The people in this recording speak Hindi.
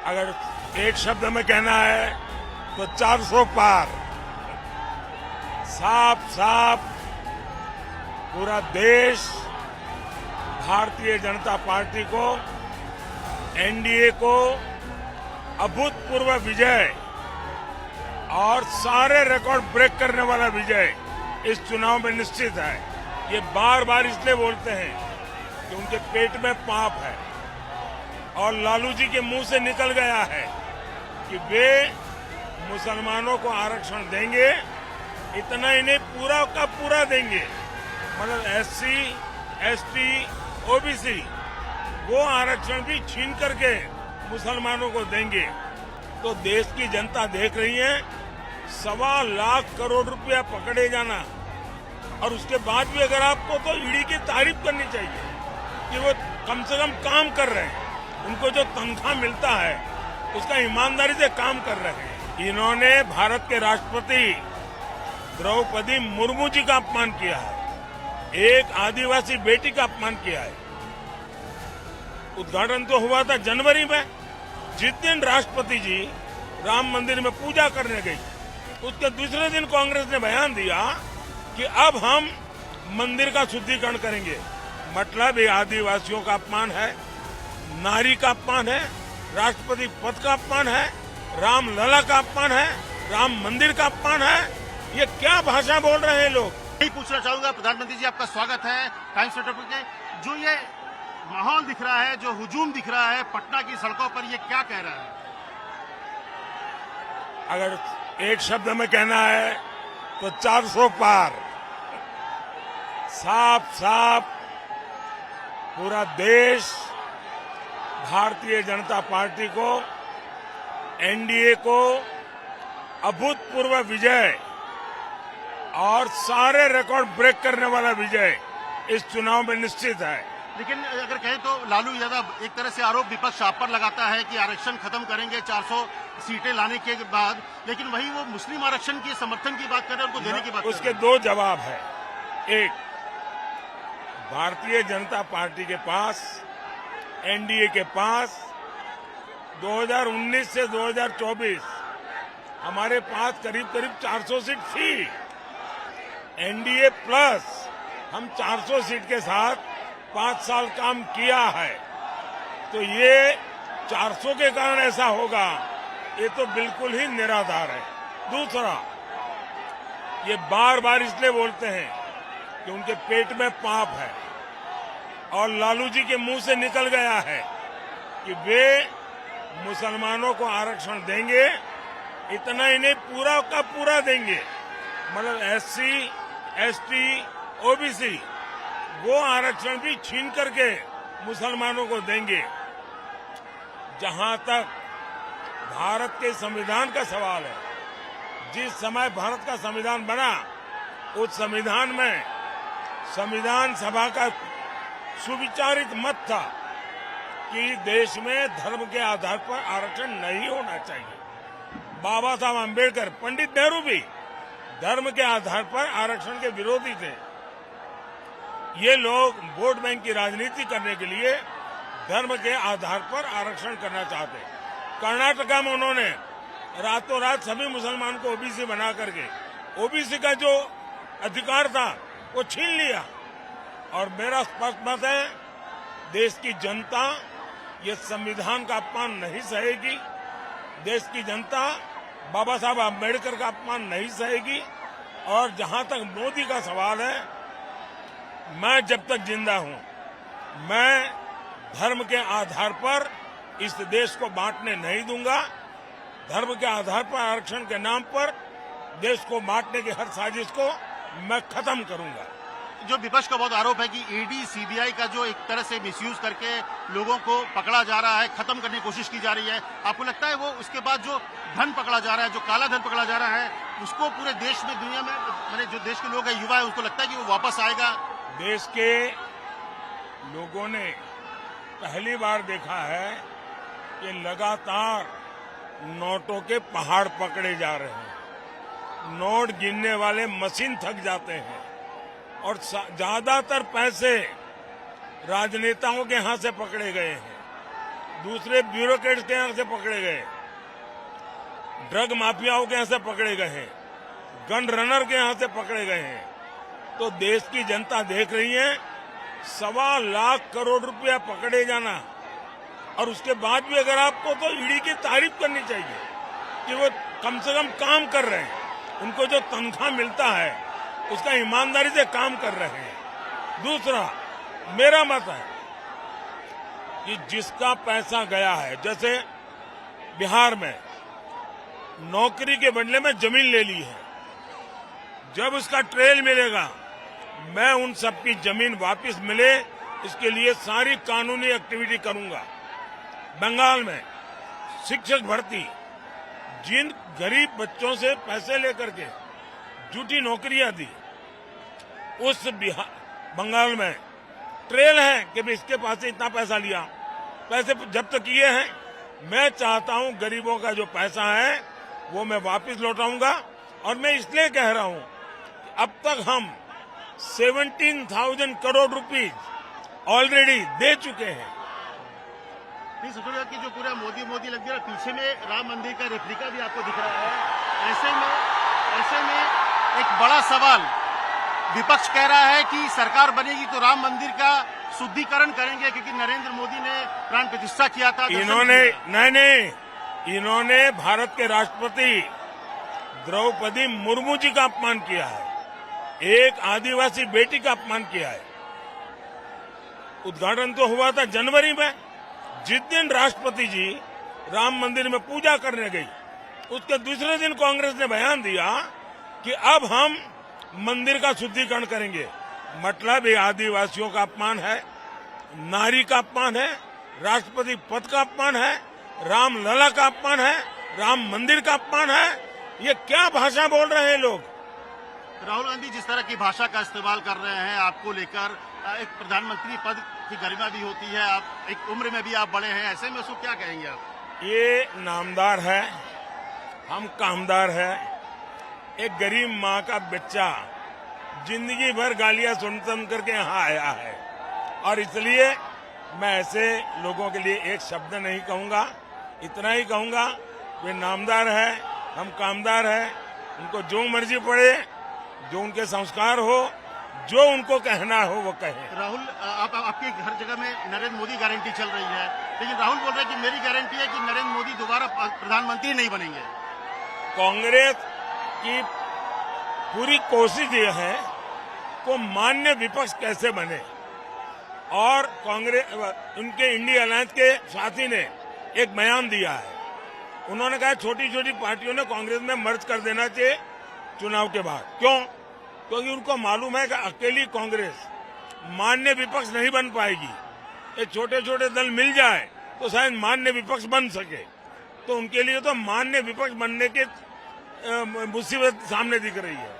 अगर एक शब्द में कहना है तो 400 पार। साफ साफ पूरा देश भारतीय जनता पार्टी को, एनडीए को अभूतपूर्व विजय और सारे रिकॉर्ड ब्रेक करने वाला विजय इस चुनाव में निश्चित है। ये बार बार इसलिए बोलते हैं कि उनके पेट में पाप है और लालू जी के मुंह से निकल गया है कि वे मुसलमानों को आरक्षण देंगे। इतना ही नहीं, पूरा का पूरा देंगे। मतलब एससी, एसटी, ओबीसी वो आरक्षण भी छीन करके मुसलमानों को देंगे। तो देश की जनता देख रही है, 1.25 लाख करोड़ रुपया पकड़े जाना, और उसके बाद भी अगर आपको तो ईडी की तारीफ करनी चाहिए कि वो कम से कम काम कर रहे हैं। उनको जो तनख्वाह मिलता है उसका ईमानदारी से काम कर रहे हैं। इन्होंने भारत के राष्ट्रपति द्रौपदी मुर्मू जी का अपमान किया है, एक आदिवासी बेटी का अपमान किया है। उद्घाटन तो हुआ था जनवरी में। जिस दिन राष्ट्रपति जी राम मंदिर में पूजा करने गई, उसके दूसरे दिन कांग्रेस ने बयान दिया कि अब हम मंदिर का शुद्धिकरण करेंगे। मतलब ये आदिवासियों का अपमान है, नारी का अपमान है, राष्ट्रपति पद का अपमान है, रामलला का अपमान है, राम मंदिर का अपमान है। ये क्या भाषा बोल रहे हैं लोग। यही पूछना चाहूंगा प्रधानमंत्री जी, आपका स्वागत है टाइम्स नेटवर्क के। जो ये माहौल दिख रहा है, जो हुजूम दिख रहा है पटना की सड़कों पर, ये क्या कह रहा है? अगर एक शब्द में कहना है तो 400 पार। साफ साफ पूरा देश भारतीय जनता पार्टी को, एनडीए को अभूतपूर्व विजय और सारे रिकॉर्ड ब्रेक करने वाला विजय इस चुनाव में निश्चित है। लेकिन अगर कहें तो लालू यादव, एक तरह से आरोप विपक्ष आप पर लगाता है कि आरक्षण खत्म करेंगे 400 सीटें लाने के बाद, लेकिन वही वो मुस्लिम आरक्षण के समर्थन की बात कर रहे हैं, उनको देने की बात कर रहे हैं। उसके दो जवाब है। एक, भारतीय जनता पार्टी के पास, एनडीए के पास 2019 से 2024 हमारे पास करीब 400 सीट थी। एनडीए प्लस हम 400 सीट के साथ 5 साल काम किया है। तो ये 400 के कारण ऐसा होगा, ये तो बिल्कुल ही निराधार है। दूसरा, ये बार बार इसलिए बोलते हैं कि उनके पेट में पाप है और लालू जी के मुंह से निकल गया है कि वे मुसलमानों को आरक्षण देंगे। इतना ही नहीं, पूरा का पूरा देंगे। मतलब एससी, एसटी, ओबीसी वो आरक्षण भी छीन करके मुसलमानों को देंगे। जहां तक भारत के संविधान का सवाल है, जिस समय भारत का संविधान बना, उस संविधान में संविधान सभा का सुविचारित मत था कि देश में धर्म के आधार पर आरक्षण नहीं होना चाहिए। बाबा साहब अम्बेडकर, पंडित नेहरू भी धर्म के आधार पर आरक्षण के विरोधी थे। ये लोग वोट बैंक की राजनीति करने के लिए धर्म के आधार पर आरक्षण करना चाहते। कर्नाटका में उन्होंने रातों रात सभी मुसलमान को ओबीसी बना करके ओबीसी का जो अधिकार था वो छीन लिया। और मेरा स्पष्ट मत है, देश की जनता ये संविधान का अपमान नहीं सहेगी। देश की जनता बाबा साहब अम्बेडकर का अपमान नहीं सहेगी। और जहां तक मोदी का सवाल है, मैं जब तक जिंदा हूं, मैं धर्म के आधार पर इस देश को बांटने नहीं दूंगा। धर्म के आधार पर आरक्षण के नाम पर देश को बांटने की हर साजिश को मैं खत्म करूंगा। जो विपक्ष का बहुत आरोप है कि ईडी, सीबीआई का जो एक तरह से मिसयूज करके लोगों को पकड़ा जा रहा है, खत्म करने की कोशिश की जा रही है। आपको लगता है वो उसके बाद जो धन पकड़ा जा रहा है, जो काला धन पकड़ा जा रहा है, उसको पूरे देश में, दुनिया में, मैंने जो देश के लोग हैं, युवा है, उनको लगता है कि वो वापस आएगा? देश के लोगों ने पहली बार देखा है कि लगातार नोटों के पहाड़ पकड़े जा रहे हैं। नोट गिनने वाले मशीन थक जाते हैं और ज्यादातर पैसे राजनेताओं के हाथ से पकड़े गए हैं। दूसरे ब्यूरोक्रेट्स के यहाँ से पकड़े गए, ड्रग माफियाओं के यहाँ से पकड़े गए हैं, गन रनर के यहाँ से पकड़े गए हैं। तो देश की जनता देख रही है 1.25 लाख करोड़ रुपया पकड़े जाना, और उसके बाद भी अगर आपको तो ईडी की तारीफ करनी चाहिए कि वो कम से कम काम कर रहे हैं, उनको जो तनख्वाह मिलता है उसका ईमानदारी से काम कर रहे हैं। दूसरा, मेरा मत है कि जिसका पैसा गया है, जैसे बिहार में नौकरी के बदले में जमीन ले ली है, जब उसका ट्रेल मिलेगा मैं उन सबकी जमीन वापस मिले इसके लिए सारी कानूनी एक्टिविटी करूंगा। बंगाल में शिक्षक भर्ती, जिन गरीब बच्चों से पैसे लेकर के झूठी नौकरियां दी, उस बंगाल में ट्रेल है कि भी इसके पास से इतना पैसा लिया, पैसे जब तक किए हैं। मैं चाहता हूं गरीबों का जो पैसा है वो मैं वापस लौटाऊंगा, और मैं इसलिए कह रहा हूं अब तक हम 17,000 करोड़ रुपीज ऑलरेडी दे चुके हैं। नहीं, सबसे कि जो पूरा मोदी मोदी लग गया, पीछे में राम मंदिर का रेप्लिका भी आपको दिख रहा है। ऐसे में एक बड़ा सवाल, विपक्ष कह रहा है कि सरकार बनेगी तो राम मंदिर का शुद्धिकरण करेंगे, क्योंकि नरेंद्र मोदी ने प्राण प्रतिष्ठा किया था। इन्होंने भारत के राष्ट्रपति द्रौपदी मुर्मू जी का अपमान किया है, एक आदिवासी बेटी का अपमान किया है। उद्घाटन तो हुआ था जनवरी में, जिस दिन राष्ट्रपति जी राम मंदिर में पूजा करने गई, उसके दूसरे दिन कांग्रेस ने बयान दिया कि अब हम मंदिर का शुद्धिकरण करेंगे। मतलब ये आदिवासियों का अपमान है, नारी का अपमान है, राष्ट्रपति पद का अपमान है, रामलला का अपमान है, राम मंदिर का अपमान है। ये क्या भाषा बोल रहे हैं लोग? राहुल गांधी जिस तरह की भाषा का इस्तेमाल कर रहे हैं आपको लेकर, एक प्रधानमंत्री पद की गरिमा भी होती है, आप एक उम्र में भी आप बड़े हैं, ऐसे में उसको क्या कहेंगे आप? ये नामदार है, हम कामदार है। एक गरीब माँ का बच्चा जिंदगी भर गालियां सुन करके यहाँ आया है, और इसलिए मैं ऐसे लोगों के लिए एक शब्द नहीं कहूंगा, इतना ही कहूंगा वे नामदार है, हम कामदार है। उनको जो मर्जी पड़े, जो उनके संस्कार हो, जो उनको कहना हो वो कहे। राहुल, आपकी हर जगह में नरेंद्र मोदी गारंटी चल रही है, लेकिन राहुल बोल रहे हैं कि मेरी गारंटी है कि नरेंद्र मोदी दोबारा प्रधानमंत्री नहीं बनेंगे। कांग्रेस की पूरी कोशिश ये है को मान्य विपक्ष कैसे बने, और कांग्रेस उनके इंडिया अलायंस के साथी ने एक बयान दिया है। उन्होंने कहा छोटी छोटी पार्टियों ने कांग्रेस में मर्ज कर देना चाहिए चुनाव के बाद। क्यों? क्योंकि उनको मालूम है कि अकेली कांग्रेस मान्य विपक्ष नहीं बन पाएगी, ये छोटे छोटे दल मिल जाए तो शायद मान्य विपक्ष बन सके। तो उनके लिए तो मान्य विपक्ष बनने की मुसीबत सामने दिख रही है।